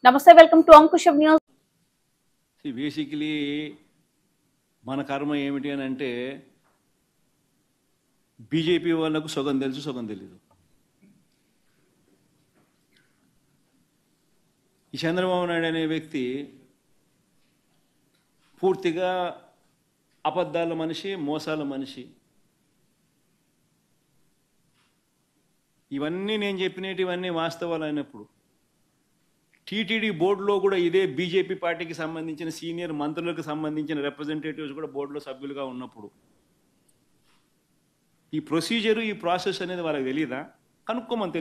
నమస్తే, welcome to Ankusam news. Basically మన కర్మ ఏమిటి అని అంటే బీజేపీ వాళ్ళకు సగం తెలుసు, సగం తెలీదు. ఈ చంద్రబాబు నాయుడు అనే వ్యక్తి పూర్తిగా అబద్ధాల మనిషి, మోసాల మనిషి. ఇవన్నీ నేను చెప్పినటివన్నీ వాస్తవాలు అయినప్పుడు టీటీడీ బోర్డులో కూడా ఇదే బీజేపీ పార్టీకి సంబంధించిన సీనియర్ మంత్రులకు సంబంధించిన రిప్రజెంటేటివ్స్ కూడా బోర్డులో సభ్యులుగా ఉన్నప్పుడు ఈ ప్రొసీజరు, ఈ ప్రాసెస్ అనేది వాళ్ళకి తెలియదా? కనుక్కోమని.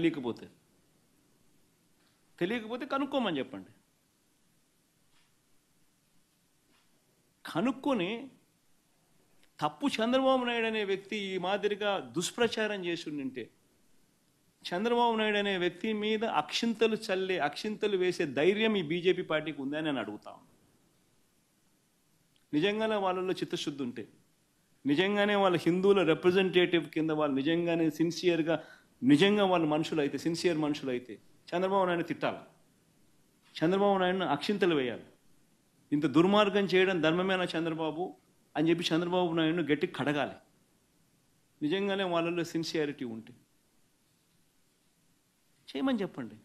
తెలియకపోతే కనుక్కోమని చెప్పండి. కనుక్కొని తప్పు చంద్రబాబు నాయుడు అనే వ్యక్తి ఈ మాదిరిగా దుష్ప్రచారం చేసి ఉంటే, చంద్రబాబు నాయుడు అనే వ్యక్తి మీద అక్షింతలు వేసే ధైర్యం ఈ బీజేపీ పార్టీకి ఉందని నేను అడుగుతాను. నిజంగానే వాళ్ళలో చిత్తశుద్ధి ఉంటే, నిజంగానే వాళ్ళ హిందువుల రిప్రజెంటేటివ్ కింద వాళ్ళు నిజంగానే సిన్సియర్గా, నిజంగా వాళ్ళు మనుషులైతే, సిన్సియర్ మనుషులైతే చంద్రబాబు నాయుడు తిట్టాలి, చంద్రబాబు నాయుడును అక్షింతలు వేయాలి. ఇంత దుర్మార్గం చేయడం ధర్మమేనా చంద్రబాబు అని చెప్పి చంద్రబాబు నాయుడును గట్టి కడగాలి. నిజంగానే వాళ్ళలో సిన్సియారిటీ ఉంటే చేయమని చెప్పండి.